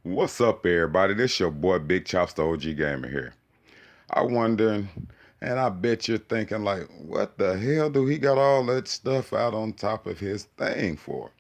What's up, everybody? This your boy Big Chops, the OG Gamer here. I wondering, and I bet you're thinking like, what the hell do he got all that stuff out on top of his thing for?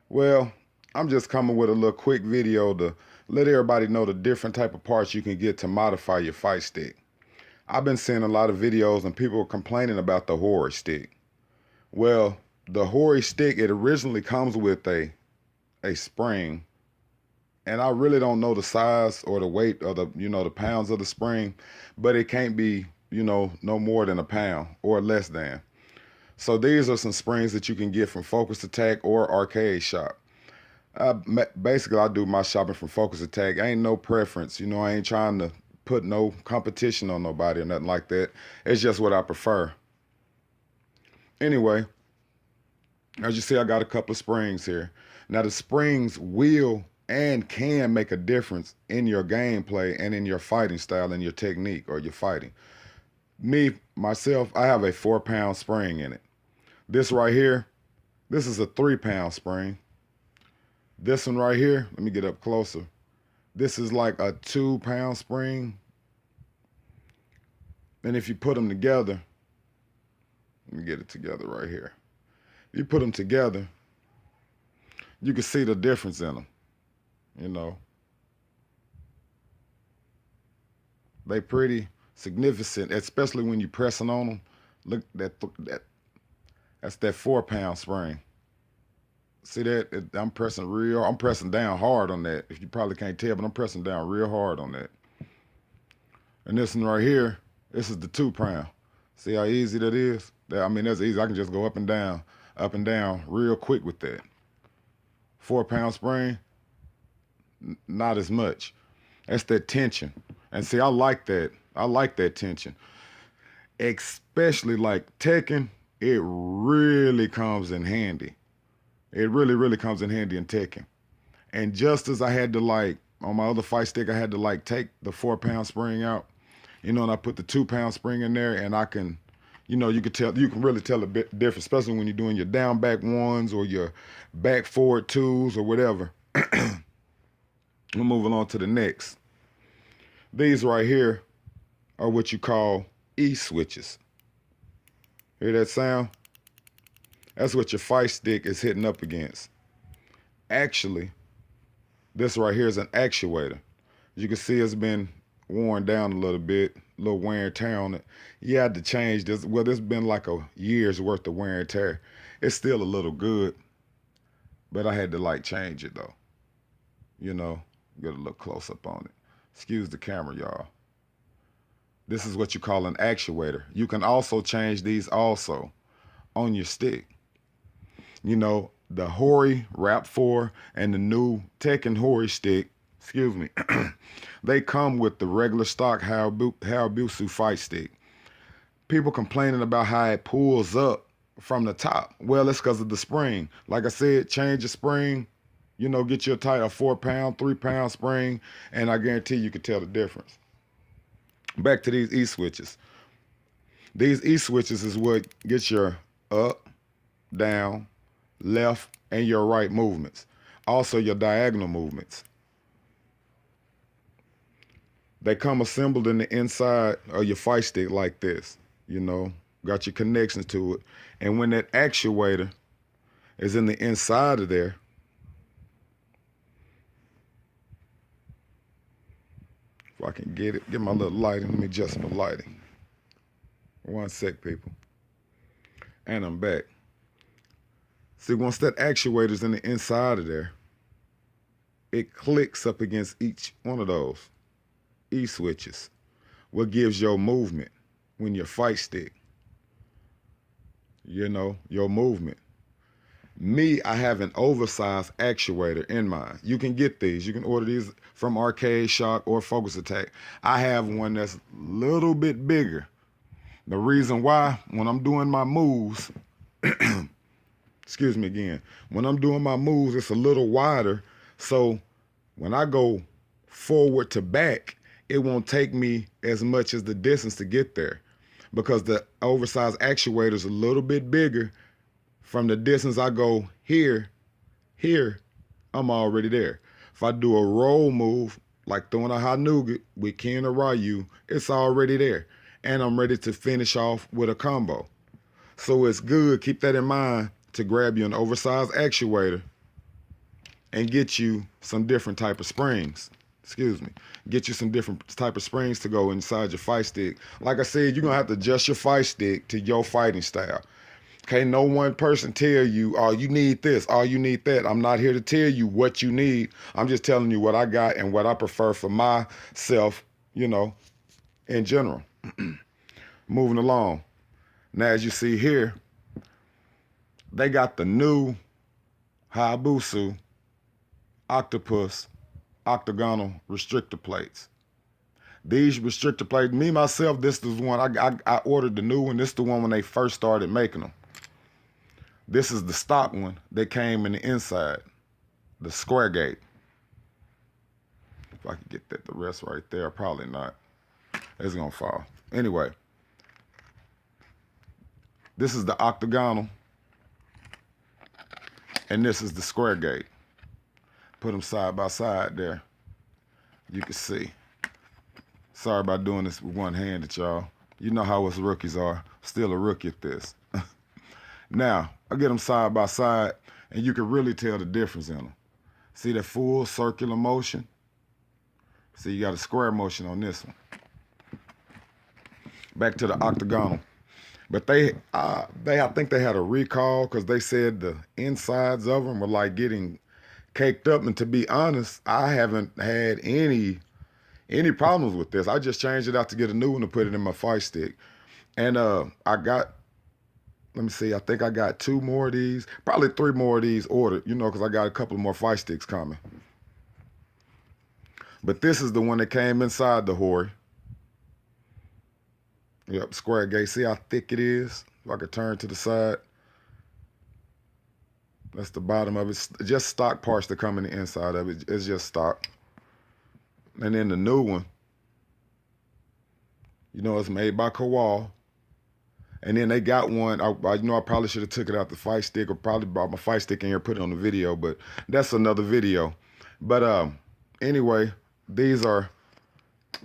Well, I'm just coming with a little quick video to let everybody know the different type of parts you can get to modify your fight stick. I've been seeing a lot of videos and people complaining about the HORI stick. Well, the HORI stick, it originally comes with a spring, and I really don't know the size or the weight or the pounds of the spring, but it can't be, no more than a pound or less than. So these are some springs that you can get from Focus Attack or Arcade Shop. Basically, I do my shopping from Focus Attack. I ain't no preference. I ain't trying to put no competition on nobody or nothing like that. It's just what I prefer. Anyway, as you see, I got a couple of springs here. Now, the springs will and can make a difference in your gameplay and in your fighting style and your technique or your fighting. Me, myself, I have a 4-pound spring in it. This right here, this is a 3-pound spring. This one right here, let me get up closer. This is like a 2-pound spring. And if you put them together, let me get it together right here. If you put them together, you can see the difference in them. They pretty significant, especially when you're pressing on them. Look, that's that 4-pound spring. See that? I'm pressing down hard on that. If you probably can't tell, but I'm pressing down real hard on that. And this one right here, this is the 2-pound. See how easy that is? That's easy. I can just go up and down real quick with that. 4-pound spring, not as much. That's that tension. And see, I like that. I like that tension. Especially like Tekken, it really comes in handy. It really, really comes in handy in Tekken. And just as I had to on my other fight stick, I had to take the 4-pound spring out, and I put the 2-pound spring in there, and I can, you can really tell a bit difference, especially when you're doing your down back ones or your back forward twos or whatever. We're moving on to the next. These right here are what you call E switches. Hear that sound? That's what your fight stick is hitting up against. Actually, this right here is an actuator. As you can see, it's been worn down a little bit, a little wear and tear on it. You had to change this. Well, there's been like a year's worth of wear and tear. It's still a little good, but I had to change it though. Get a little close up on it. Excuse the camera, y'all. This is what you call an actuator. You can also change these also on your stick. The HORI Rap 4 and the new Tekken HORI stick, they come with the regular stock Hayabusa fight stick. People complaining about how it pulls up from the top. Well, it's because of the spring. Like I said, change the spring, get you a 4-pound, 3-pound spring, and I guarantee you can tell the difference. Back to these E-switches. These E-switches is what gets your up, down, left, and your right movements. Also your diagonal movements. They come assembled in the inside of your fight stick like this. Got your connections to it. And when that actuator is in the inside of there, if I can get my little lighting, let me adjust my lighting. One sec, people. And I'm back. See, once that actuator's in the inside of there, it clicks up against each one of those E-switches. What gives your movement when your fight stick, your movement. Me, I have an oversized actuator in mine. You can get these. You can order these from Arcade Shop or Focus Attack. I have one that's a little bit bigger. The reason why, when I'm doing my moves, excuse me again, when I'm doing my moves, it's a little wider. So when I go forward to back, it won't take me as much as the distance to get there, because the oversized actuator is a little bit bigger. From the distance I go here, I'm already there. If I do a roll move, like throwing a high nougat with Ken or Ryu, it's already there. And I'm ready to finish off with a combo. So it's good, keep that in mind, to grab you an oversized actuator and get you some different type of springs. Excuse me. Get you some different type of springs to go inside your fight stick. Like I said, you're going to have to adjust your fight stick to your fighting style. Okay, no one person tell you, oh, you need this, oh, you need that. I'm not here to tell you what you need. I'm just telling you what I got and what I prefer for myself, in general. Moving along. Now, as you see here, they got the new Hayabusa Octopus octagonal restrictor plates. These restrictor plates, me, myself, this is one, I ordered the new one. This is the one when they first started making them. This is the stock one that came in the inside, the square gate. If I could get the rest right there, probably not. It's gonna fall. Anyway, this is the octagonal, and this is the square gate. Put them side by side there. You can see. Sorry about doing this with one handed, y'all. You know how us rookies are. Still a rookie at this. Now, I get them side by side, and you can really tell the difference in them. See the full circular motion? See, you got a square motion on this one. Back to the octagonal. But I think they had a recall because they said the insides of them were like getting caked up. And to be honest, I haven't had any problems with this. I just changed it out to get a new one to put it in my fight stick. And let me see, I think I got 2 more of these, probably 3 more of these ordered, because I got a couple more fight sticks coming. But this is the one that came inside the HORI. Yep, square gate. See how thick it is? If I could turn to the side. That's the bottom of it. It's just stock parts that come in the inside of it. It's just stock. And then the new one, it's made by Kowal. And then they got one, I probably should have took it out the fight stick or probably brought my fight stick in here and put it on the video, but that's another video. But anyway, these are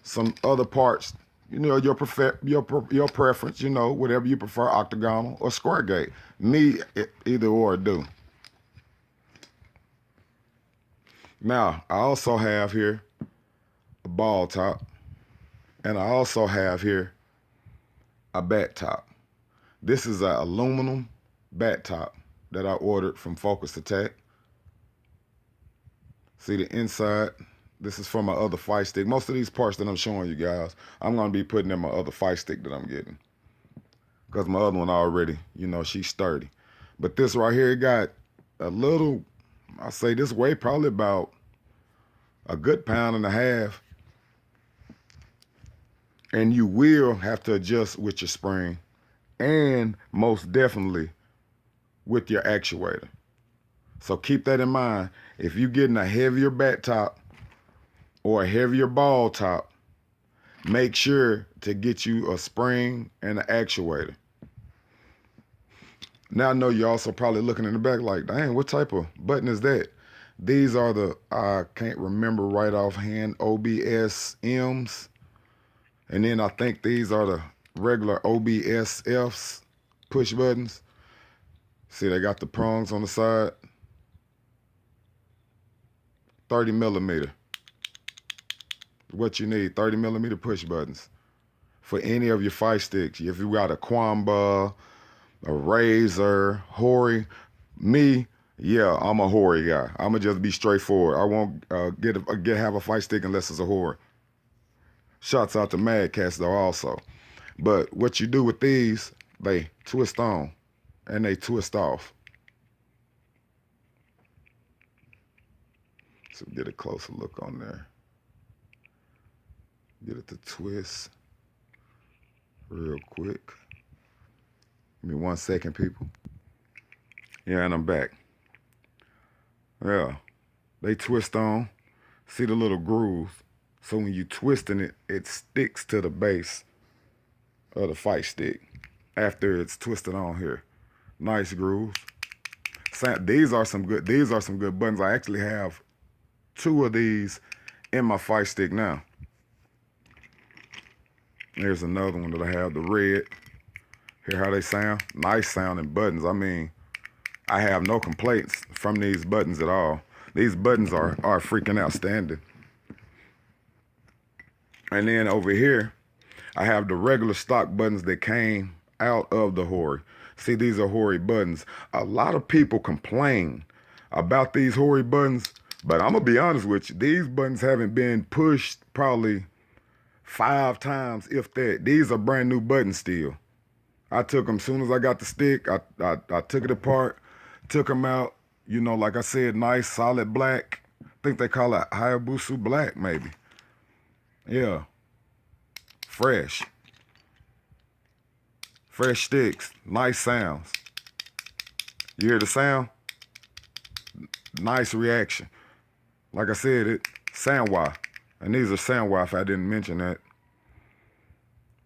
some other parts, your preference, whatever you prefer, octagonal or square gate. Me, either or do. Now, I also have here a ball top, and I also have here a bat top. This is an aluminum bat top that I ordered from Focus Attack. See the inside? This is for my other fight stick. Most of these parts that I'm showing you guys, I'm going to be putting in my other fight stick that I'm getting. Because my other one already, she's sturdy. But this right here got a little, I say this weight probably about a good 1.5 pounds. And you will have to adjust with your spring. And most definitely with your actuator. So keep that in mind. If you're getting a heavier bat top or a heavier ball top, make sure to get you a spring and an actuator. Now I know you're also probably looking in the back like, dang, what type of button is that? These are the, I can't remember right offhand, OBS M's. And then I think these are the regular OBSFs push buttons. See, they got the prongs on the side. 30 millimeter. What you need, 30 millimeter push buttons for any of your fight sticks. If you got a Quamba, a Razor, HORI, me, yeah, I'm a HORI guy. I'ma just be straightforward. I won't have a fight stick unless it's a HORI. Shouts out to Mad Cats though also. But what you do with these, they twist on and they twist off. So get a closer look on there. Get it to twist real quick. Give me 1 second, people. Yeah, and I'm back. Yeah, they twist on. See the little grooves. So when you twisting it, it sticks to the base of the fight stick after it's twisted on here. Nice grooves. These are some good buttons. I actually have two of these in my fight stick now. There's another one that I have, the red. Hear how they sound? Nice sounding buttons. I mean, I have no complaints from these buttons at all. These buttons are freaking outstanding. And then over here, I have the regular stock buttons that came out of the HORI. See, these are HORI buttons. A lot of people complain about these HORI buttons, but I'm gonna be honest with you, these buttons haven't been pushed probably 5 times, if that. These are brand new buttons still. I took them as soon as I got the stick. I took it apart, took them out. You know, like I said, nice solid black. I think they call it Hayabusa black, maybe. Yeah, fresh sticks, nice sounds. You hear the sound? Nice reaction. Like I said, it Sanwa, and these are Sanwa. If I didn't mention that,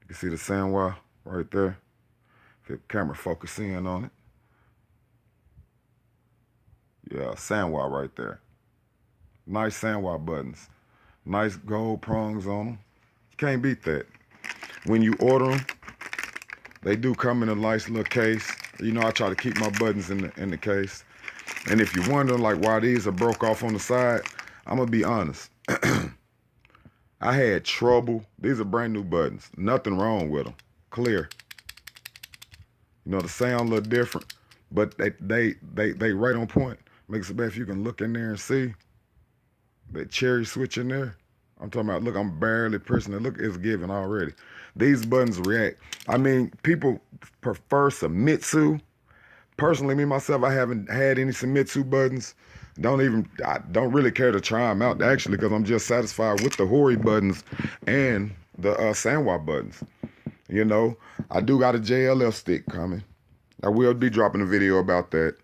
you can see the Sanwa right there. If the camera focus in on it, yeah, Sanwa right there. Nice Sanwa buttons, nice gold prongs on them. You can't beat that. When you order them, they do come in a nice little case. You know, I try to keep my buttons in the case. And if you're wondering like why these are broke off on the side, I'm gonna be honest. I had trouble. These are brand new buttons. Nothing wrong with them. Clear. You know, the sound a little different, but they right on point. Makes it better if you can look in there and see that cherry switch in there. I'm talking about, look, I'm barely pressing it. Look, it's giving already. These buttons react. I mean, people prefer Famitsu. Personally, me, myself, I haven't had any Famitsu buttons. I don't really care to try them out, actually, because I'm just satisfied with the HORI buttons and the Sanwa buttons. You know, I do got a JLF stick coming. I will be dropping a video about that.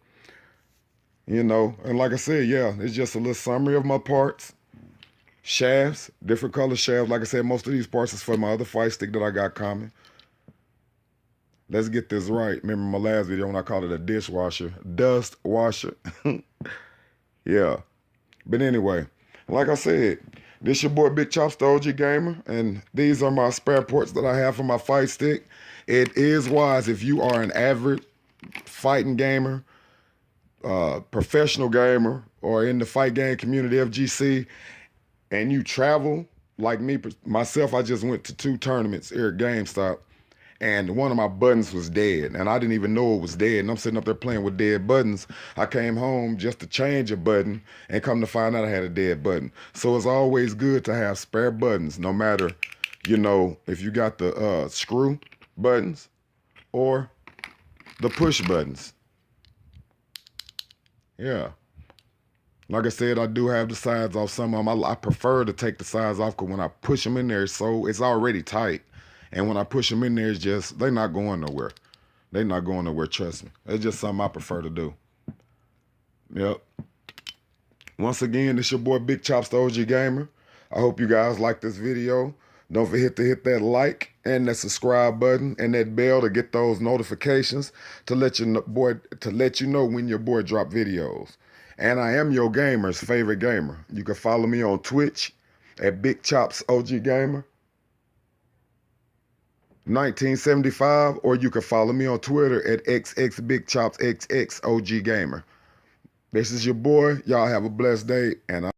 You know, and like I said, yeah, it's just a little summary of my parts. Shafts, different color shafts. Like I said, most of these parts is for my other fight stick that I got coming. Let's get this right. Remember my last video when I called it a dishwasher, dust washer. Yeah. But anyway, like I said, this your boy Big Chops, the OG Gamer, and these are my spare parts that I have for my fight stick. It is wise if you are an avid fighting gamer, professional gamer, or in the fight game community, FGC, and you travel, like me, myself, I just went to 2 tournaments here at GameStop, and one of my buttons was dead, and I didn't even know it was dead, and I'm sitting up there playing with dead buttons. I came home just to change a button, and come to find out I had a dead button. So it's always good to have spare buttons, no matter, you know, if you got the screw buttons or the push buttons. Yeah. Like I said, I do have the sides off some of them. I prefer to take the sides off because when I push them in there, it's already tight. And when I push them in there, it's just, they're not going nowhere. They're not going nowhere, trust me. It's just something I prefer to do. Yep. Once again, this your boy Big Chops, the OG Gamer. I hope you guys like this video. Don't forget to hit that like and that subscribe button and that bell to get those notifications to let you know when your boy drop videos. And I am your gamer's favorite gamer. You can follow me on Twitch at Big Chops OG Gamer 1975, or you can follow me on Twitter at XXBigChopsXX OG Gamer. This is your boy. Y'all have a blessed day, and